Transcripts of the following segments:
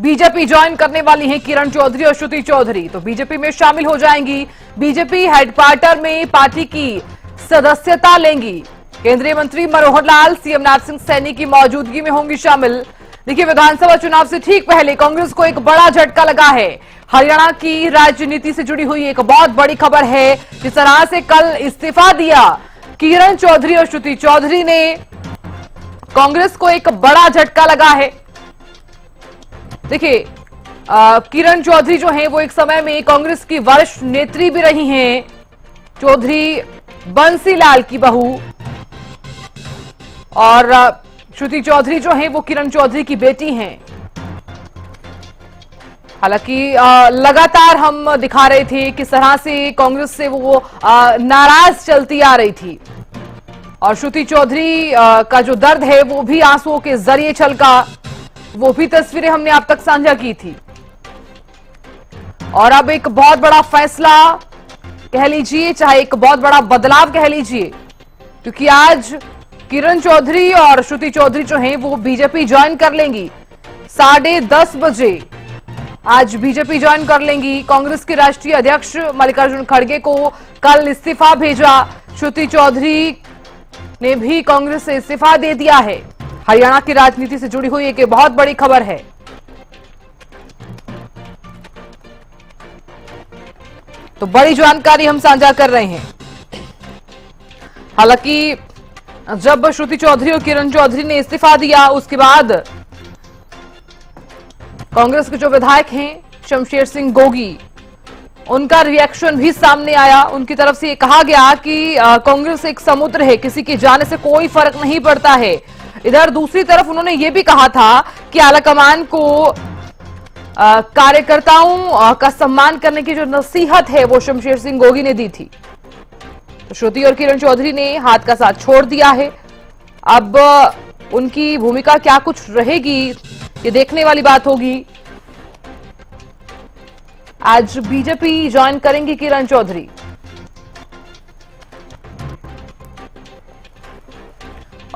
BJP join करने वाली हैं किरण चौधरी और श्रुति चौधरी, तो बीजेपी में शामिल हो जाएंगी। बीजेपी हेडक्वार्टर में पार्टी की सदस्यता लेंगी। केंद्रीय मंत्री मनोहर लाल, सीएम नारायण सिंह सैनी की मौजूदगी में होंगी शामिल। देखिए, विधानसभा चुनाव से ठीक पहले कांग्रेस को एक बड़ा झटका लगा है। हरियाणा की राजनीति से जुड़ी हुई एक बहुत बड़ी खबर है। जिस तरह से कल इस्तीफा दिया किरण चौधरी और श्रुति चौधरी ने, कांग्रेस को एक बड़ा झटका लगा है। देखिए, किरण चौधरी जो हैं वो एक समय में कांग्रेस की वरिष्ठ नेत्री भी रही हैं। चौधरी बंसीलाल की बहू, और श्रुति चौधरी जो हैं वो किरण चौधरी की बेटी हैं। हालांकि लगातार हम दिखा रहे थे किस तरह से कांग्रेस से वो नाराज चलती आ रही थी, और श्रुति चौधरी का जो दर्द है वो भी आंसुओं के जरिए छलका। वो भी तस्वीरें हमने आप तक साझा की थी। और अब एक बहुत बड़ा फैसला कह लीजिए, चाहे एक बहुत बड़ा बदलाव कह लीजिए, क्योंकि आज किरण चौधरी और श्रुति चौधरी जो हैं वो बीजेपी ज्वाइन कर लेंगी। 10:30 बजे आज बीजेपी ज्वाइन कर लेंगी। कांग्रेस के राष्ट्रीय अध्यक्ष मल्लिकार्जुन खड़गे को कल इस्तीफा भेजा। श्रुति चौधरी ने भी कांग्रेस से इस्तीफा दे दिया है। हरियाणा की राजनीति से जुड़ी हुई एक बहुत बड़ी खबर है। तो बड़ी जानकारी हम साझा कर रहे हैं। हालांकि जब श्रुति चौधरी और किरण चौधरी ने इस्तीफा दिया, उसके बाद कांग्रेस के जो विधायक हैं शमशेर सिंह गोगी, उनका रिएक्शन भी सामने आया। उनकी तरफ से ये कहा गया कि कांग्रेस एक समुद्र है, किसी के जाने से कोई फर्क नहीं पड़ता है। इधर दूसरी तरफ उन्होंने ये भी कहा था कि आलाकमान को कार्यकर्ताओं का सम्मान करने की जो नसीहत है वो शमशेर सिंह गोगी ने दी थी। तो श्रुति और किरण चौधरी ने हाथ का साथ छोड़ दिया है। अब उनकी भूमिका क्या कुछ रहेगी, ये देखने वाली बात होगी। आज बीजेपी ज्वाइन करेंगी किरण चौधरी।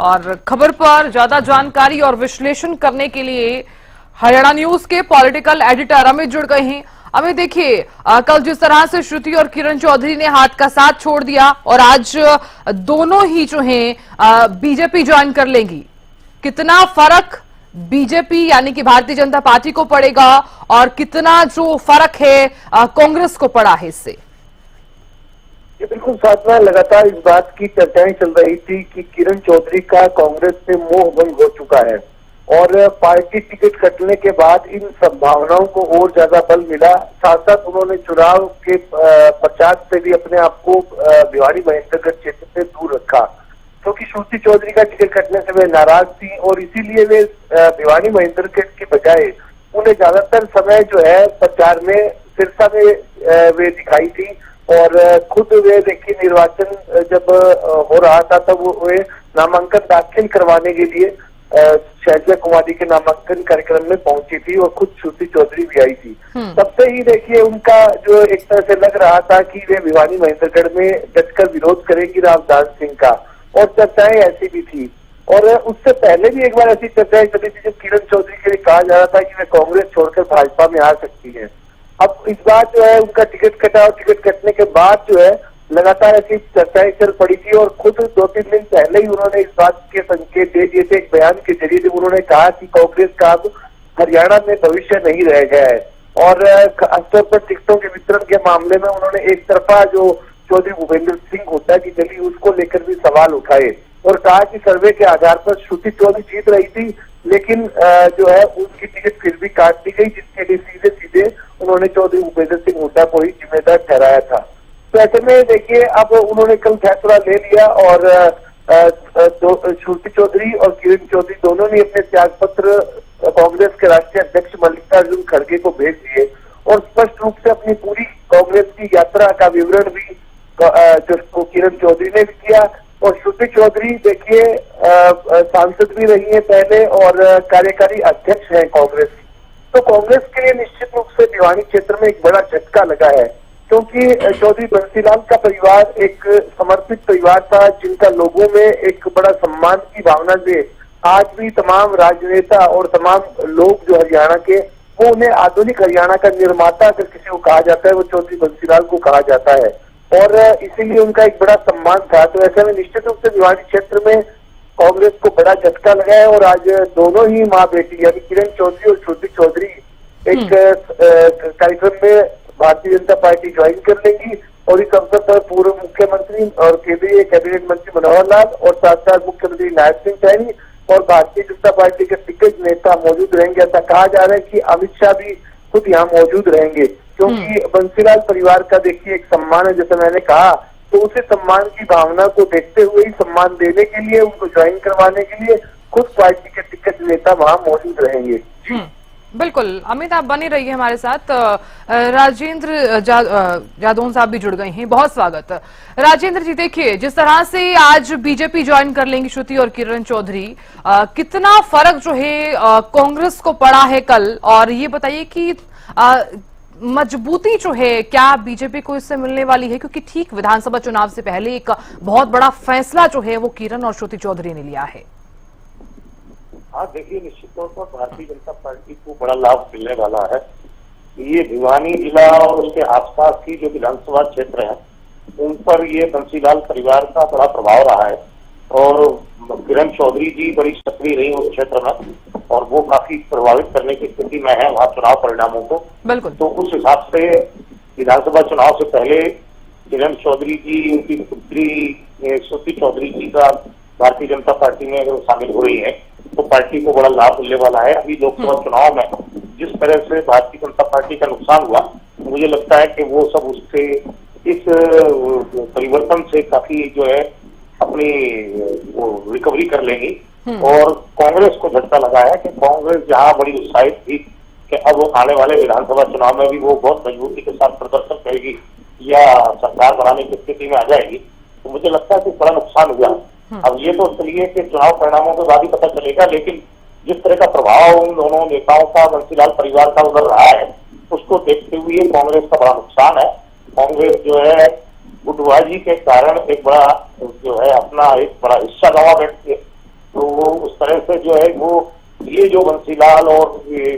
और खबर पर ज्यादा जानकारी और विश्लेषण करने के लिए हरियाणा न्यूज के पॉलिटिकल एडिटर अमित जुड़ गए हैं। अमित, देखिए, कल जिस तरह से श्रुति और किरण चौधरी ने हाथ का साथ छोड़ दिया और आज दोनों ही जो हैं बीजेपी ज्वाइन कर लेंगी, कितना फर्क बीजेपी यानी कि भारतीय जनता पार्टी को पड़ेगा और कितना जो फर्क है कांग्रेस को पड़ा है इससे? ये बिल्कुल साथ में लगातार इस बात की चर्चाएं चल रही थी कि किरण चौधरी का कांग्रेस से मोह भंग हो चुका है और पार्टी टिकट कटने के बाद इन संभावनाओं को और ज्यादा बल मिला। साथ साथ उन्होंने चुनाव के प्रचार से भी अपने आप को भिवानी महेंद्रगढ़ क्षेत्र से दूर रखा, क्योंकि श्रुति चौधरी का टिकट कटने से वे नाराज थी और इसीलिए वे भिवानी महेंद्रगढ़ की बजाय उन्हें ज्यादातर समय जो है प्रचार में सिरसा में वे दिखाई थी। और खुद वे देखिए, निर्वाचन जब हो रहा था तब वे नामांकन दाखिल करवाने के लिए शैलजा कुमारी के नामांकन कार्यक्रम में पहुंची थी और खुद श्रुति चौधरी भी आई थी। तब से ही देखिए उनका जो एक तरह से लग रहा था कि वे भिवानी महेंद्रगढ़ में डटकर विरोध करेगी रामदान सिंह का, और चर्चाएं ऐसी भी थी। और उससे पहले भी एक बार ऐसी चर्चाएं चली थी जब किरण चौधरी के लिए कहा जा रहा था कि वे कांग्रेस छोड़कर भाजपा में आ सकती है। अब इस बार जो है उनका टिकट कटा और टिकट कटने के बाद जो है लगातार ऐसी चर्चाएं चल पड़ी थी और खुद 2-3 दिन पहले ही उन्होंने इस बात के संकेत दे दिए थे। एक बयान के जरिए जब उन्होंने कहा कि कांग्रेस का अब हरियाणा में भविष्य नहीं रह गया है, और खासतौर पर टिकटों के वितरण के मामले में उन्होंने एक तरफा जो चौधरी भूपेंद्र सिंह हुड्डा की चली उसको लेकर भी सवाल उठाए और कहा कि सर्वे के आधार पर श्रुति चौधरी जीत रही थी, लेकिन जो है उनकी टिकट फिर भी काट दी गई, जिसके लिए सीधे सीधे उन्होंने चौधरी भूपेंद्र सिंह हुड्डा को ही जिम्मेदार ठहराया था। तो ऐसे में देखिए अब उन्होंने कल फैसला ले लिया और श्रुति चौधरी और किरण चौधरी दोनों ने अपने त्याग पत्र कांग्रेस के राष्ट्रीय अध्यक्ष मल्लिकार्जुन खड़गे को भेज दिए और स्पष्ट रूप से अपनी पूरी कांग्रेस की यात्रा का विवरण भी जो किरण चौधरी ने भी किया। और श्रुति चौधरी देखिए सांसद भी रही है पहले और कार्यकारी अध्यक्ष हैं कांग्रेस की। तो कांग्रेस के लिए निश्चित रूप से भिवानी क्षेत्र में एक बड़ा झटका लगा है, क्योंकि चौधरी बंसीलाल का परिवार एक समर्पित परिवार था जिनका लोगों में एक बड़ा सम्मान की भावना से आज भी तमाम राजनेता और तमाम लोग जो हरियाणा के वो उन्हें आधुनिक हरियाणा का निर्माता अगर किसी को कहा जाता है वो चौधरी बंसीलाल को कहा जाता है, और इसीलिए उनका एक बड़ा सम्मान था। तो ऐसे में निश्चित रूप से भिवानी क्षेत्र में कांग्रेस को बड़ा झटका लगा है, और आज दोनों ही माँ बेटी यानी किरण चौधरी और श्रुति चौधरी एक कार्यक्रम में भारतीय जनता पार्टी ज्वाइन कर लेंगी, और इस अवसर पर पूर्व मुख्यमंत्री और केंद्रीय कैबिनेट मंत्री मनोहर लाल और साथ साथ मुख्यमंत्री नायब सिंह सैनी और भारतीय जनता पार्टी के दिग्गज नेता मौजूद रहेंगे। ऐसा कहा जा रहा है कि अमित शाह भी खुद यहाँ मौजूद रहेंगे, क्योंकि बंसीलाल परिवार का देखिए एक सम्मान है, जैसे मैंने कहा, तो उसे सम्मान की भावना को देखते हुए ही सम्मान देने के लिए, उनको ज्वाइन करवाने के लिए खुद पार्टी के दिग्गज नेता वहां मौजूद रहेंगे। बिल्कुल अमित, आप बने रहिए हमारे साथ। राजेंद्र जादौन साहब भी जुड़ गए हैं, बहुत स्वागत। राजेंद्र जी, देखिए जिस तरह से आज बीजेपी ज्वाइन कर लेंगी श्रुति और किरण चौधरी, कितना फर्क जो है कांग्रेस को पड़ा है कल, और ये बताइए कि मजबूती जो है क्या बीजेपी को इससे मिलने वाली है, क्योंकि ठीक विधानसभा चुनाव से पहले एक बहुत बड़ा फैसला जो है वो किरण और श्रुति चौधरी ने लिया है। हाँ देखिए, निश्चित तौर पर भारतीय जनता पार्टी को बड़ा लाभ मिलने वाला है। ये भिवानी जिला और उसके आसपास की जो विधानसभा क्षेत्र है उन पर ये बंसीलाल परिवार का बड़ा प्रभाव रहा है, और किरण चौधरी जी बड़ी सक्रिय रही उस क्षेत्र में, और वो काफी प्रभावित करने की स्थिति में है वहाँ चुनाव परिणामों को। बिल्कुल। तो उस हिसाब से विधानसभा चुनाव से पहले किरण चौधरी जी, उनकी पुत्री श्रुति चौधरी जी का भारतीय जनता पार्टी में अगर शामिल हो रही है तो पार्टी को बड़ा लाभ मिलने वाला है। अभी लोकसभा चुनाव में जिस तरह से भारतीय जनता पार्टी का नुकसान हुआ, मुझे लगता है कि वो सब उससे, इस परिवर्तन से काफी जो है अपनी वो रिकवरी कर लेंगी। और कांग्रेस को झटका लगा है कि कांग्रेस जहां बड़ी उत्साहित थी कि अब वो आने वाले विधानसभा चुनाव में भी वो बहुत मजबूती के साथ प्रदर्शन करेगी या सरकार बनाने की स्थिति में आ जाएगी, तो मुझे लगता है कि बड़ा नुकसान हुआ। अब ये तो चलिए कि चुनाव परिणामों के बाद ही पता चलेगा, लेकिन जिस तरह का प्रभाव उन दोनों नेताओं का, बंसीलाल परिवार का उधर रहा है, उसको देखते हुए कांग्रेस का बड़ा नुकसान है। कांग्रेस जो है गुटबाजी के कारण एक बड़ा जो है अपना एक बड़ा हिस्सा गंवा बैठती है, तो वो उस तरह से जो है वो ये जो बंसीलाल और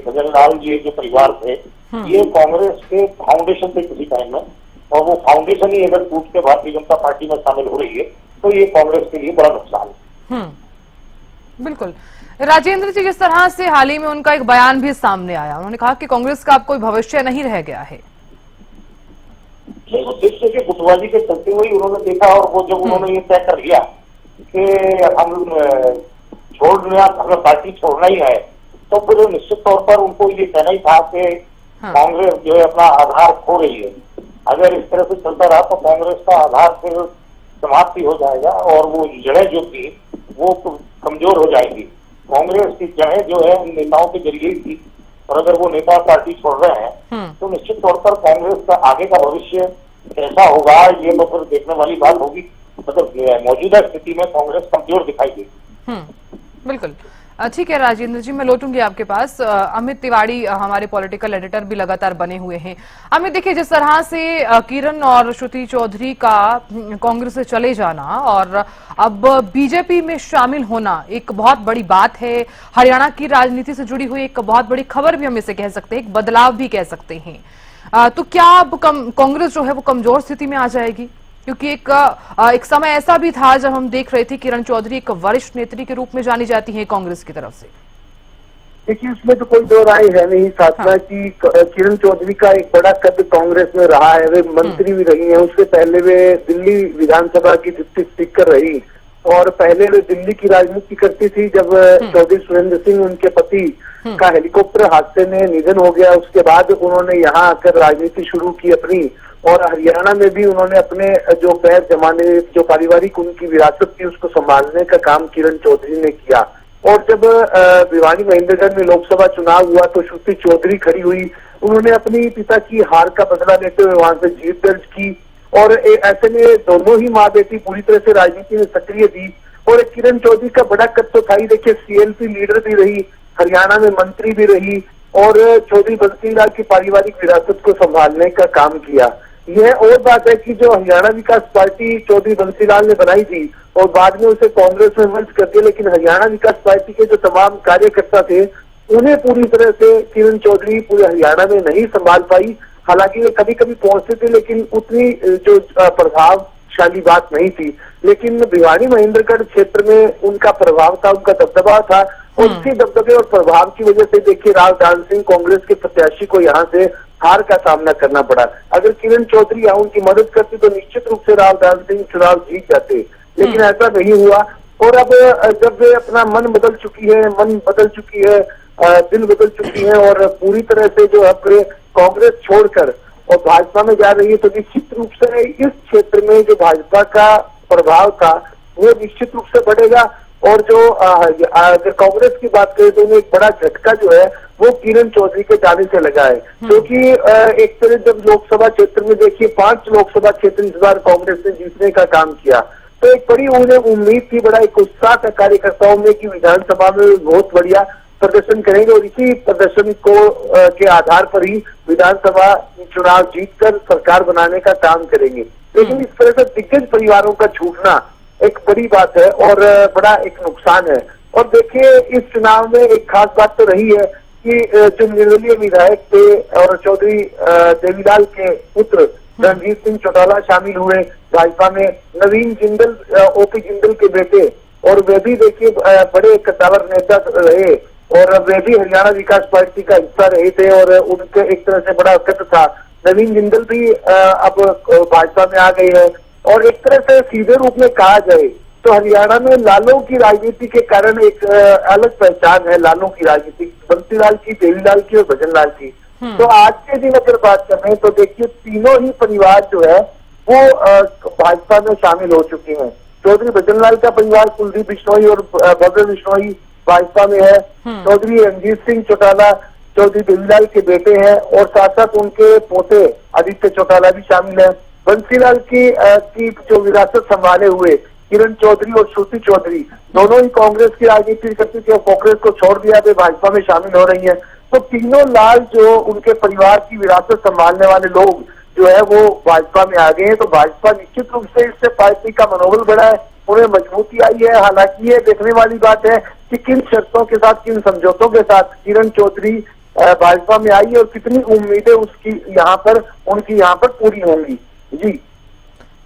भजनलाल ये जो परिवार थे, ये कांग्रेस के फाउंडेशन थे किसी टाइम में, और वो फाउंडेशन ही अगर टूट के भारतीय जनता पार्टी में शामिल हो रही है तो ये कांग्रेस के लिए बड़ा नुकसान है। बिल्कुल। राजेंद्र जी, जिस तरह से हाल ही में उनका एक बयान भी सामने आया, उन्होंने कहा कि कांग्रेस का अब कोई भविष्य नहीं रह गया है। उद्देश्य के गुटबाजी के चलते हुए उन्होंने देखा, और वो जब उन्होंने ये तय कर लिया कि हम हमें पार्टी छोड़ना ही है, तो फिर निश्चित तौर पर उनको ये कहना ही था कि कांग्रेस जो है अपना आधार खो रही है। अगर इस तरह से चलता रहा तो कांग्रेस का आधार फिर समाप्ति हो जाएगा, और वो जड़ें जो थी वो कमजोर हो जाएंगी। कांग्रेस की जड़ें जो है उन नेताओं के जरिए ही थी, और अगर वो नेता पार्टी छोड़ रहे हैं तो निश्चित तौर पर कांग्रेस का आगे का भविष्य कैसा होगा ये तो फिर देखने वाली बात होगी। मतलब मौजूदा स्थिति में कांग्रेस कमजोर दिखाई देगी। बिल्कुल। ठीक है राजेंद्र जी, मैं लौटूंगी आपके पास। अमित तिवारी हमारे पॉलिटिकल एडिटर भी लगातार बने हुए हैं। अमित, देखिए जिस तरह से किरण और श्रुति चौधरी का कांग्रेस से चले जाना और अब बीजेपी में शामिल होना एक बहुत बड़ी बात है। हरियाणा की राजनीति से जुड़ी हुई एक बहुत बड़ी खबर भी हम इसे कह सकते हैं, एक बदलाव भी कह सकते हैं। तो क्या अब कांग्रेस जो है वो कमजोर स्थिति में आ जाएगी? क्योंकि एक समय ऐसा भी था जब हम देख रहे थे किरण चौधरी एक वरिष्ठ नेत्री के रूप में जानी जाती है कांग्रेस की तरफ से। देखिए, उसमें तो कोई दो राय है नहीं साधना की। किरण चौधरी का एक बड़ा कद कांग्रेस में रहा है, वे मंत्री भी रही हैं। उससे पहले वे दिल्ली विधानसभा की डिप्टी स्पीकर रही, और पहले वे दिल्ली की राजनीति करती थी। जब चौधरी सुरेंद्र सिंह उनके पति का हेलीकॉप्टर हादसे में निधन हो गया, उसके बाद उन्होंने यहाँ आकर राजनीति शुरू की अपनी, और हरियाणा में भी उन्होंने अपने जो पैर जमाने, जो पारिवारिक उनकी विरासत थी उसको संभालने का काम किरण चौधरी ने किया। और जब भिवानी महेंद्रगढ़ में लोकसभा चुनाव हुआ तो श्रुति चौधरी खड़ी हुई। उन्होंने अपनी पिता की हार का बदला लेते हुए वहां से जीत दर्ज की, और ऐसे में दोनों ही माँ बेटी पूरी तरह से राजनीति में सक्रिय थी। और किरण चौधरी का बड़ा कद तो था ही, देखिए सीएलपी लीडर भी रही, हरियाणा में मंत्री भी रही, और चौधरी बंसीलाल की पारिवारिक विरासत को संभालने का काम किया। यह और बात है कि जो हरियाणा विकास पार्टी चौधरी बंसीलाल ने बनाई थी और बाद में उसे कांग्रेस में मर्ज कर दिया, लेकिन हरियाणा विकास पार्टी के जो तमाम कार्यकर्ता थे उन्हें पूरी तरह से किरण चौधरी पूरे हरियाणा में नहीं संभाल पाई। हालांकि वे कभी कभी पहुंचते थे, लेकिन उतनी जो प्रभावशाली बात नहीं थी। लेकिन भिवानी महेंद्रगढ़ क्षेत्र में उनका प्रभाव था, उनका दबदबा था, और उसी दबदबे और प्रभाव की वजह से देखिए राव दान सिंह कांग्रेस के प्रत्याशी को यहाँ से हार का सामना करना पड़ा। अगर किरण चौधरी यहाँ उनकी मदद करती तो निश्चित रूप से राव दान सिंह चुनाव जीत जाते, लेकिन ऐसा नहीं हुआ। और अब जब वे अपना मन बदल चुकी है, दिल बदल चुकी है और पूरी तरह से जो अब कांग्रेस छोड़कर और भाजपा में जा रही है, तो निश्चित रूप से इस क्षेत्र में जो भाजपा का प्रभाव था वो निश्चित रूप से बढ़ेगा। और जो अगर कांग्रेस की बात करें तो एक बड़ा झटका जो है वो किरण चौधरी के जाने से लगा है, क्योंकि एक तरह जब लोकसभा क्षेत्र में देखिए 5 लोकसभा क्षेत्र इस बार कांग्रेस ने जीतने का काम किया, तो एक बड़ी उन्हें उम्मीद थी, बड़ा एक उत्साह था कार्यकर्ताओं में कि विधानसभा में बहुत बढ़िया प्रदर्शन करेंगे और इसी प्रदर्शन को के आधार पर ही विधानसभा चुनाव जीतकर सरकार बनाने का काम करेंगे। लेकिन इस तरह से दिग्गज परिवारों का छूटना एक बड़ी बात है और बड़ा एक नुकसान है। और देखिए इस चुनाव में एक खास बात तो रही है कि जो निर्दलीय विधायक थे और चौधरी देवीलाल के पुत्र रणजीत सिंह चौटाला शामिल हुए भाजपा में, नवीन जिंदल ओपी जिंदल के बेटे, और वे भी देखिए बड़े कद्दावर नेता रहे और वे भी हरियाणा विकास पार्टी का हिस्सा रहे थे और उनके एक तरह से बड़ा कद था। नवीन जिंदल भी अब भाजपा में आ गए हैं और एक तरह से सीधे रूप में कहा जाए तो हरियाणा में लालों की राजनीति के कारण एक अलग पहचान है लालों की राजनीति, बंसीलाल की, देवीलाल की और भजनलाल की। तो आज के दिन अगर बात करें तो देखिए तीनों ही परिवार जो है वो भाजपा में शामिल हो चुके हैं। चौधरी भजनलाल का परिवार कुलदीप बिश्नोई और भव्य बिश्नोई भाजपा में है। चौधरी रणजीत सिंह चौटाला चौधरी देवीलाल के बेटे हैं और साथ साथ उनके पोते आदित्य चौटाला भी शामिल है। बंसीलाल की जो विरासत संभाले हुए किरण चौधरी और श्रुति चौधरी दोनों ही कांग्रेस की राजनीति करती थी और कांग्रेस को छोड़ दिया, वे भाजपा में शामिल हो रही है। तो तीनों लाल जो उनके परिवार की विरासत संभालने वाले लोग जो है वो भाजपा में आ गए हैं। तो भाजपा निश्चित रूप से इससे पार्टी का मनोबल बढ़ा है, उन्हें मजबूती आई है। हालांकि ये देखने वाली बात है कि किन शर्तों के साथ, किन समझौतों के साथ किरण चौधरी भाजपा में आई और कितनी उम्मीदें उनकी यहाँ पर पूरी होंगी। जी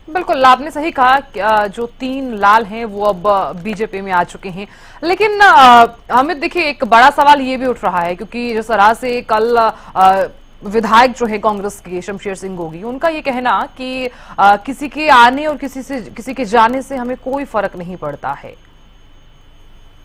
बिल्कुल, आपने सही कहा, जो 3 लाल हैं वो अब बीजेपी में आ चुके हैं। लेकिन हमें देखिए एक बड़ा सवाल ये भी उठ रहा है, क्योंकि जिस तरह से कल विधायक जो है कांग्रेस के शमशेर सिंह गोगी, उनका ये कहना कि किसी के आने और किसी के जाने से हमें कोई फर्क नहीं पड़ता है।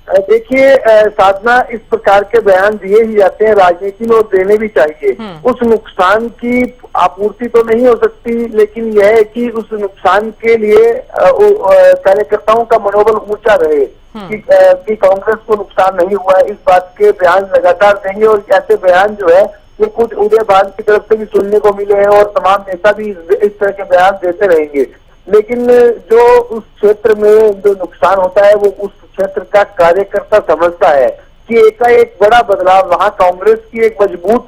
देखिए साधना, इस प्रकार के बयान दिए ही जाते हैं राजनीति में और देने भी चाहिए। उस नुकसान की आपूर्ति तो नहीं हो सकती, लेकिन यह है कि उस नुकसान के लिए कार्यकर्ताओं का मनोबल ऊंचा रहे कि कांग्रेस को नुकसान नहीं हुआ है। इस बात के बयान लगातार देंगे और ऐसे बयान जो है ये कुछ उदय भान की तरफ से भी सुनने को मिले हैं और तमाम नेता भी इस तरह के बयान देते रहेंगे। लेकिन जो उस क्षेत्र में जो नुकसान होता है वो उस क्षेत्र का कार्यकर्ता समझता है कि एकाएक बड़ा बदलाव, वहां कांग्रेस की एक मजबूत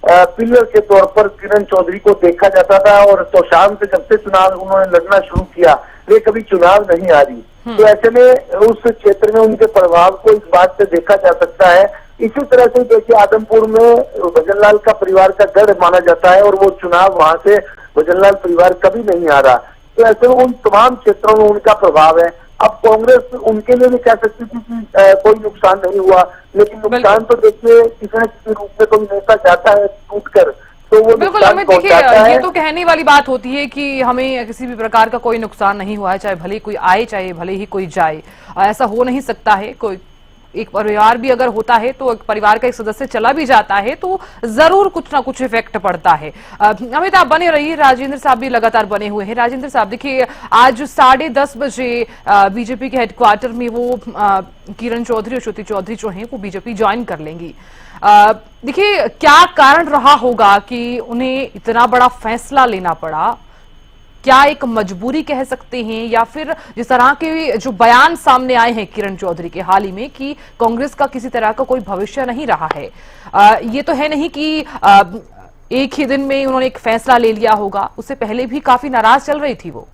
पिलर के तौर पर किरण चौधरी को देखा जाता था और तो शाम से जब से चुनाव उन्होंने लड़ना शुरू किया वे कभी चुनाव नहीं आ रही। तो ऐसे में उस क्षेत्र में उनके प्रभाव को इस बात से देखा जा सकता है। इसी तरह से देखिए आदमपुर में भजनलाल का परिवार का गढ़ माना जाता है और वो चुनाव वहां से भजनलाल परिवार कभी नहीं आ रहा। तो ऐसे में उन तमाम क्षेत्रों में उनका प्रभाव है। अब कांग्रेस उनके लिए भी कह सकती थी कि कोई नुकसान नहीं हुआ, लेकिन नुकसान तो देखिए किसी न किसी रूप में कोई नेता जाता है टूटकर, तो वो बिल्कुल हमें देखिए ये तो कहने वाली बात होती है कि हमें किसी भी प्रकार का कोई नुकसान नहीं हुआ है, चाहे भले कोई आए चाहे भले ही कोई जाए। ऐसा हो नहीं सकता है। कोई एक परिवार भी अगर होता है तो एक परिवार का एक सदस्य चला भी जाता है तो जरूर कुछ ना कुछ इफेक्ट पड़ता है। अमित आप बने रहिए, राजेंद्र साहब भी लगातार बने हुए हैं। राजेंद्र साहब देखिए आज 10:30 बजे बीजेपी के हेडक्वार्टर में वो किरण चौधरी और श्रुति चौधरी जो हैं वो बीजेपी ज्वाइन कर लेंगी। देखिए क्या कारण रहा होगा कि उन्हें इतना बड़ा फैसला लेना पड़ा? क्या एक मजबूरी कह सकते हैं या फिर जिस तरह के जो बयान सामने आए हैं किरण चौधरी के हाल ही में कि कांग्रेस का किसी तरह का कोई भविष्य नहीं रहा है, ये तो है नहीं कि एक ही दिन में उन्होंने एक फैसला ले लिया होगा, उससे पहले भी काफी नाराज चल रही थी वो।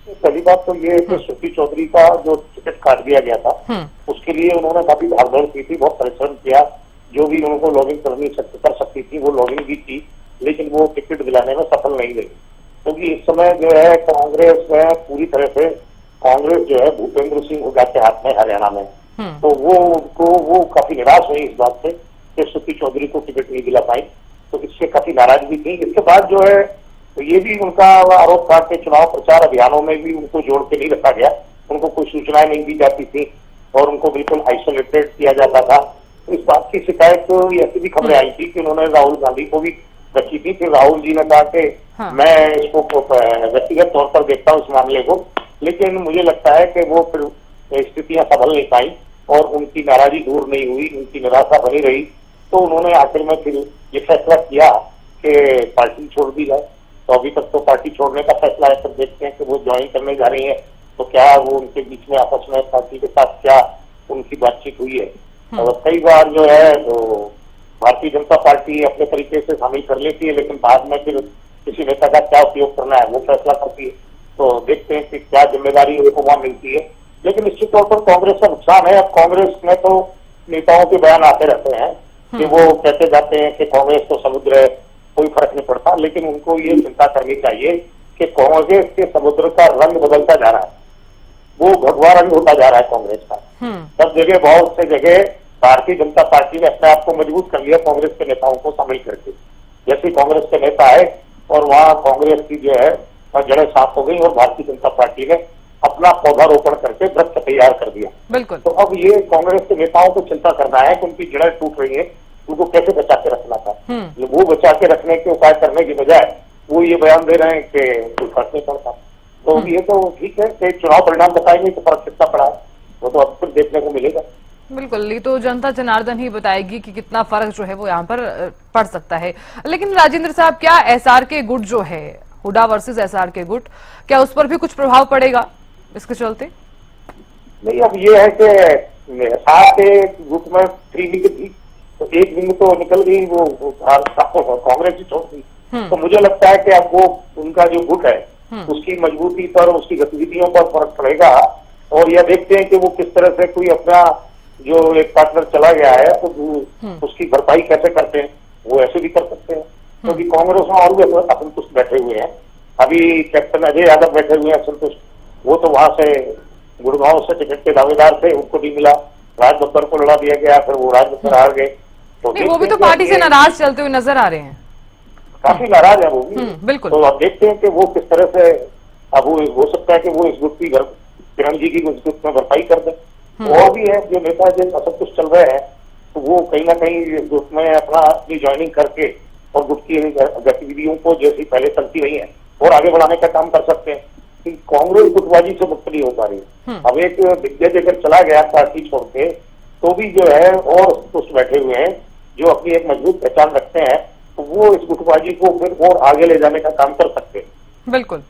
पहली बात तो ये है कि श्रुति चौधरी का जो टिकट काट दिया गया था उसके लिए उन्होंने काफी भागदौड़ की थी, बहुत परिश्रम किया। जो भी उनको लॉगिंग कर सकती थी वो लॉगिंग भी की, लेकिन वो टिकट दिलाने में सफल नहीं रही। क्योंकि इस समय जो है कांग्रेस में पूरी तरह से कांग्रेस जो है भूपेंद्र सिंह हुड्डा के हाथ में हरियाणा में, तो वो काफी निराश हुई इस बात से कि श्रुति चौधरी को टिकट नहीं दिला पाई, तो इससे काफी नाराज भी थी। इसके बाद जो है तो ये भी उनका आरोप था कि चुनाव प्रचार अभियानों में भी उनको जोड़ के नहीं रखा गया, उनको कोई सूचनाएं नहीं दी जाती थी और उनको बिल्कुल आइसोलेटेड किया जाता था। तो इस बात की शिकायत तो ऐसी भी खबरें आई थी कि उन्होंने राहुल गांधी को भी रखी थी। फिर राहुल जी ने कहा कि मैं इसको व्यक्तिगत तौर पर देखता हूँ इस मामले को, लेकिन मुझे लगता है कि वो फिर स्थितियां संभल नहीं पाई और उनकी नाराजगी दूर नहीं हुई, उनकी निराशा बनी रही। तो उन्होंने आखिर में फिर ये फैसला किया कि पार्टी छोड़ दी जाए। तो अभी तक तो पार्टी छोड़ने का फैसला है, तब देखते हैं कि वो ज्वाइन करने जा रही है तो क्या वो उनके बीच में आपस में पार्टी के साथ क्या उनकी बातचीत हुई है। और कई बार जो है तो भारतीय जनता पार्टी अपने तरीके से शामिल कर लेती है, लेकिन बाद में फिर किसी नेता का क्या उपयोग करना है वो फैसला करती है। तो देखते हैं कि क्या जिम्मेदारी उनको वहां मिलती है। लेकिन निश्चित तौर पर कांग्रेस का नुकसान है। अब कांग्रेस में तो नेताओं के बयान आते रहते हैं कि वो कहते जाते हैं कि कांग्रेस तो समुद्र है, कोई फर्क नहीं पड़ता, लेकिन उनको ये चिंता करनी चाहिए कि कांग्रेस के समुद्र का रंग बदलता जा रहा है, वो भगवा रंग होता जा रहा है कांग्रेस का। सब जगह बहुत से जगह भारतीय जनता पार्टी ने अपने आप को मजबूत कर लिया कांग्रेस के नेताओं को शामिल करके। जैसे कांग्रेस के नेता आए और वहां कांग्रेस की जो है जड़ें साफ हो गई और भारतीय जनता पार्टी ने अपना पौधारोपण करके वृक्ष तैयार कर दिया। बिल्कुल। तो अब ये कांग्रेस के नेताओं को चिंता करना है कि उनकी जड़ें टूट रही है, उनको कैसे बचा के रखना था। वो बचा के रखने के उपाय करने की बजाय वो ये बयान दे रहे हैं कि कोई फर्क नहीं पड़ता। तो ये तो ठीक है कि चुनाव परिणाम बताएंगे तो फर्क कितना पड़ा है वो तो अब फिर देखने को मिलेगा। बिल्कुल, ये तो जनता जनार्दन ही बताएगी कि कितना फर्क जो है वो यहाँ पर पड़ सकता है। लेकिन राजेंद्र साहब, क्या एसआर के गुट जो है, हुड्डा वर्सेस एसआर के गुट, क्या उस पर भी कुछ प्रभाव पड़ेगा इसके चलते? नहीं, अब ये है कि एसआर के गुट में 3 विंग थी, तो 1 विंग तो निकल गई, वो कांग्रेस ही छोड़ दी। तो मुझे लगता है कि अब वो उनका जो गुट है उसकी मजबूती पर, उसकी गतिविधियों पर फर्क पड़ेगा। और यह देखते हैं कि वो किस तरह से कोई अपना जो एक पार्टनर चला गया है तो उसकी भरपाई कैसे करते हैं। वो ऐसे भी कर सकते हैं क्योंकि कांग्रेस में और भी असंतुष्ट बैठे हुए हैं। अभी कैप्टन अजय यादव बैठे हुए हैं असंतुष्ट, वो तो वहां से गुड़गांव से टिकट के दावेदार थे, उनको नहीं मिला, राज बब्बर को लड़ा दिया गया, फिर वो राज बब्बर हार गए। तो वो भी तो पार्टी से नाराज चलते हुए नजर आ रहे हैं, काफी नाराज है वो भी। बिल्कुल। तो अब देखते हैं कि वो किस तरह से, अब वो हो सकता है कि वो इस गुट की किरण जी की इस गुट में भरपाई कर दे। और भी है जो नेता जो असंतुष्ट चल रहे हैं तो वो कहीं ना कहीं गुट में अपनी ज्वाइनिंग करके और गुट की गतिविधियों को जैसी पहले चलती रही है और आगे बढ़ाने का काम कर सकते हैं कि कांग्रेस गुटबाजी से मुक्त नहीं हो पा रही। अब एक दिग्गज अगर चला गया पार्टी छोड़ के तो भी जो है और असंतुष्ट बैठे हुए हैं जो अपनी एक मजबूत पहचान रखते हैं, तो वो इस गुटबाजी को फिर और आगे ले जाने का काम कर सकते हैं। बिल्कुल,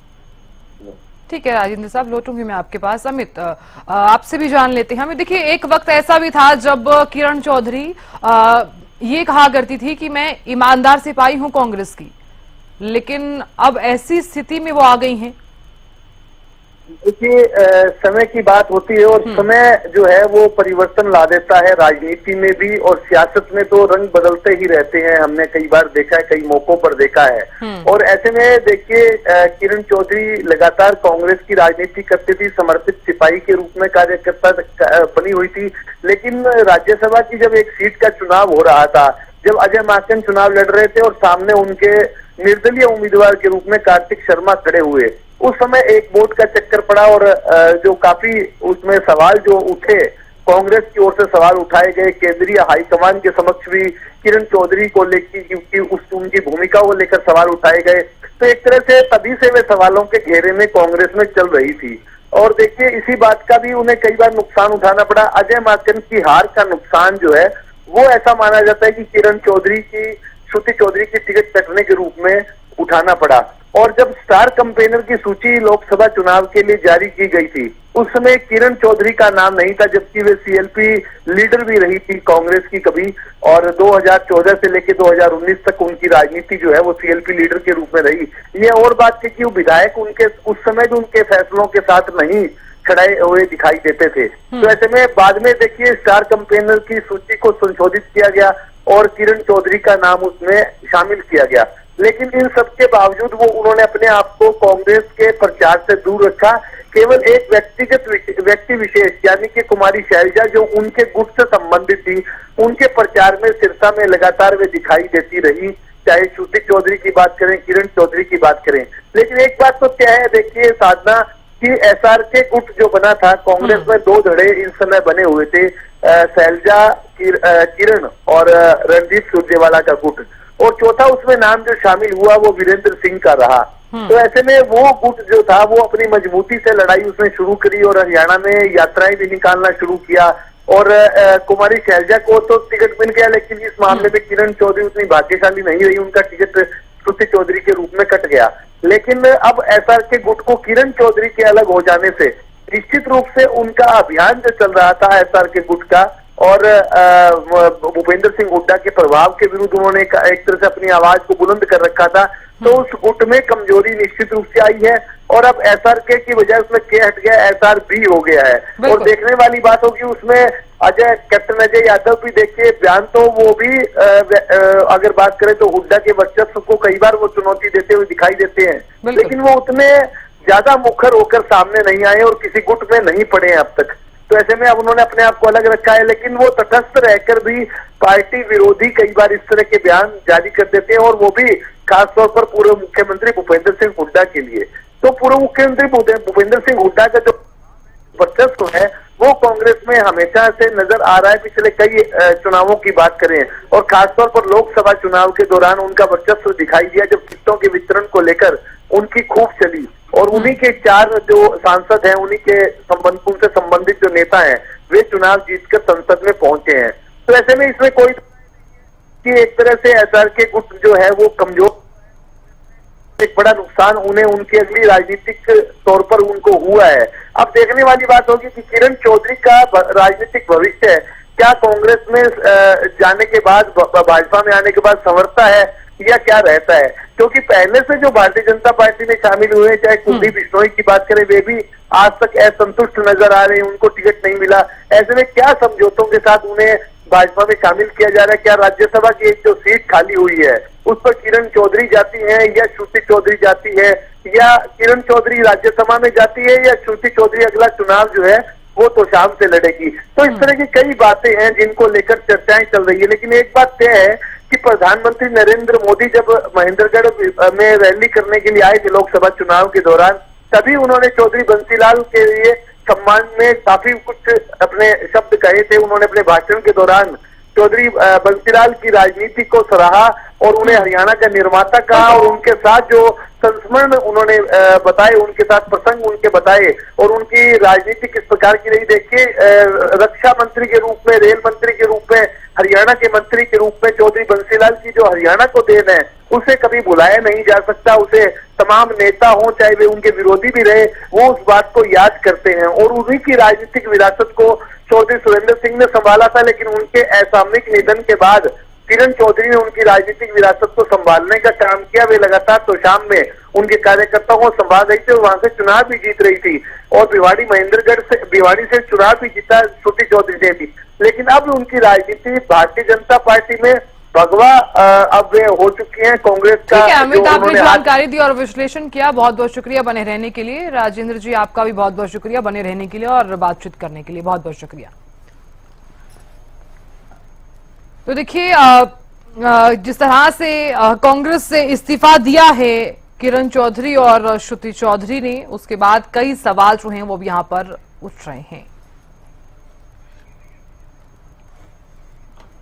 ठीक है राजेंद्र साहब, लौटूंगी मैं आपके पास। अमित, आपसे भी जान लेते हैं। हमें देखिए, एक वक्त ऐसा भी था जब किरण चौधरी ये कहा करती थी कि मैं ईमानदार सिपाही हूं कांग्रेस की, लेकिन अब ऐसी स्थिति में वो आ गई हैं। देखिए, समय की बात होती है और समय जो है वो परिवर्तन ला देता है राजनीति में भी, और सियासत में तो रंग बदलते ही रहते हैं। हमने कई बार देखा है, कई मौकों पर देखा है। और ऐसे में देखिए, किरण चौधरी लगातार कांग्रेस की राजनीति करती थी, समर्पित सिपाही के रूप में कार्यकर्ता बनी हुई थी। लेकिन राज्यसभा की जब एक सीट का चुनाव हो रहा था, जब अजय माकन चुनाव लड़ रहे थे और सामने उनके निर्दलीय उम्मीदवार के रूप में कार्तिक शर्मा खड़े हुए, उस समय एक वोट का चक्कर पड़ा और जो काफी उसमें सवाल जो उठे, कांग्रेस की ओर से सवाल उठाए गए, केंद्रीय हाईकमान के समक्ष भी किरण चौधरी को लेकर उनकी भूमिका को लेकर सवाल उठाए गए। तो एक तरह से तभी से वे सवालों के घेरे में कांग्रेस में चल रही थी। और देखिए, इसी बात का भी उन्हें कई बार नुकसान उठाना पड़ा। अजय माकन की हार का नुकसान जो है वो ऐसा माना जाता है कि किरण चौधरी की, श्रुति चौधरी की टिकट कटने के रूप में उठाना पड़ा। और जब स्टार कैंपेनर की सूची लोकसभा चुनाव के लिए जारी की गई थी उस समय किरण चौधरी का नाम नहीं था, जबकि वे सीएलपी लीडर भी रही थी कांग्रेस की कभी, और 2014 से लेकर 2019 तक उनकी राजनीति जो है वो सीएलपी लीडर के रूप में रही। ये और बात थी कि वो विधायक उनके उस समय भी उनके फैसलों के साथ नहीं खड़े हुए दिखाई देते थे। तो ऐसे में बाद में देखिए स्टार कैंपेनर की सूची को संशोधित किया गया और किरण चौधरी का नाम उसमें शामिल किया गया, लेकिन इन सब के बावजूद वो उन्होंने अपने आप को कांग्रेस के प्रचार से दूर रखा। केवल एक व्यक्ति विशेष यानी कि कुमारी शैलजा जो उनके गुट से संबंधित थी, उनके प्रचार में सिरसा में लगातार वे दिखाई देती रही, चाहे श्रुति चौधरी की बात करें, किरण चौधरी की बात करें। लेकिन एक बात तो क्या है देखिए साधना, कि एसआरके गुट जो बना था कांग्रेस में, दो धड़े इस समय बने हुए थे, शैलजा किरण और रणदीप सुरजेवाला का गुट, और चौथा उसमें नाम जो शामिल हुआ वो वीरेंद्र सिंह का रहा। तो ऐसे में वो गुट जो था वो अपनी मजबूती से लड़ाई उसने शुरू करी और हरियाणा में यात्राएं भी निकालना शुरू किया, और कुमारी शैलजा को तो टिकट मिल गया, लेकिन इस मामले में किरण चौधरी उतनी भाग्यशाली नहीं रही, उनका टिकट श्रुति चौधरी के रूप में कट गया। लेकिन अब एसआरके गुट को किरण चौधरी के अलग हो जाने से निश्चित रूप से उनका अभियान जो चल रहा था एसआरके गुट का, और भूपेंद्र सिंह हुड्डा के प्रभाव के विरुद्ध उन्होंने एक तरह से अपनी आवाज को बुलंद कर रखा था, तो उस गुट में कमजोरी निश्चित रूप से आई है, और अब एसआरके की बजाय उसमें के हट गया, एसआरबी हो गया है। और देखने वाली बात होगी उसमें कैप्टन अजय यादव भी देखिए बयान, तो वो भी अगर बात करें तो हुड्डा के वर्चस्व को कई बार वो चुनौती देते हुए दिखाई देते हैं, लेकिन वो उतने ज्यादा मुखर होकर सामने नहीं आए और किसी गुट में नहीं पड़े हैं अब तक। तो ऐसे में अब उन्होंने अपने आप को अलग रखा है, लेकिन वो तटस्थ रहकर भी पार्टी विरोधी कई बार इस तरह के बयान जारी कर देते हैं, और वो भी खासतौर पर पूर्व मुख्यमंत्री भूपेंद्र सिंह हुड्डा के लिए। तो पूर्व मुख्यमंत्री भूपेंद्र सिंह हुड्डा का जो वर्चस्व है वो कांग्रेस में हमेशा से नजर आ रहा है, पिछले कई चुनावों की बात करें, और खासतौर पर लोकसभा चुनाव के दौरान उनका वर्चस्व दिखाई दिया, जब सीटों के वितरण को लेकर उनकी खूब चली, और उन्हीं के 4 जो सांसद हैं, उन्हीं के उनसे संबंधित जो नेता हैं, वे चुनाव जीतकर संसद में पहुंचे हैं। तो ऐसे में इसमें कोई कि एक तरह से एसआरके गुट जो है वो कमजोर, एक बड़ा नुकसान उन्हें उनकी अगली राजनीतिक तौर पर उनको हुआ है। अब देखने वाली बात होगी कि किरण चौधरी का राजनीतिक भविष्य है, क्या कांग्रेस में जाने के बाद, भाजपा में आने के बाद संवरता है या क्या रहता है, क्योंकि पहले से जो भारतीय जनता पार्टी में शामिल हुए हैं, चाहे कुलदीप बिश्नोई की बात करें, वे भी आज तक असंतुष्ट नजर आ रहे हैं, उनको टिकट नहीं मिला। ऐसे में क्या समझौतों के साथ उन्हें भाजपा में शामिल किया जा रहा है? क्या राज्यसभा की एक जो सीट खाली हुई है उस पर किरण चौधरी जाती है या श्रुति चौधरी जाती है, या किरण चौधरी राज्यसभा में जाती है या श्रुति चौधरी अगला चुनाव जो है वो तो शाम से लड़ेगी? तो इस तरह की कई बातें हैं जिनको लेकर चर्चाएं चल रही है। लेकिन एक बात तय है कि प्रधानमंत्री नरेंद्र मोदी जब महेंद्रगढ़ में रैली करने के लिए आए थे लोकसभा चुनाव के दौरान, तभी उन्होंने चौधरी बंसीलाल के लिए सम्मान में काफी कुछ अपने शब्द कहे थे। उन्होंने अपने भाषण के दौरान चौधरी बंसीलाल की राजनीति को सराहा और उन्हें हरियाणा का निर्माता कहा, और उनके साथ जो संस्मरण उन्होंने बताए, उनके साथ प्रसंग उनके बताए, और उनकी राजनीति किस प्रकार की रही। देखिए, रक्षा मंत्री के रूप में, रेल मंत्री के रूप में, हरियाणा के मंत्री के रूप में चौधरी बंसीलाल की जो हरियाणा को देन है उसे कभी भुलाया नहीं जा सकता। उसे तमाम नेता हों, चाहे वे उनके विरोधी भी रहे, वो उस बात को याद करते हैं, और उन्हीं की राजनीतिक विरासत को चौधरी सुरेंद्र सिंह ने संभाला था। लेकिन उनके असामयिक निधन के बाद किरण चौधरी ने उनकी राजनीतिक विरासत को संभालने का काम किया। वे लगातार तोशाम में उनके कार्यकर्ताओं को संभाल रही थी और वहां से चुनाव भी जीत रही थी, और भिवाड़ी से चुनाव भी जीता श्रुति चौधरी ने भी। लेकिन अब उनकी राजनीति भारतीय जनता पार्टी में भगवा अब वे हो चुकी हैं। कांग्रेस का ठीक है अमित, आपने जानकारी दी और विश्लेषण किया, बहुत बहुत शुक्रिया बने रहने के लिए। राजेंद्र जी, आपका भी बहुत बहुत शुक्रिया बने रहने के लिए और बातचीत करने के लिए, बहुत बहुत शुक्रिया। तो देखिए, जिस तरह से कांग्रेस से इस्तीफा दिया है किरण चौधरी और श्रुति चौधरी ने, उसके बाद कई सवाल जो हैं वो भी यहां पर उठ रहे हैं।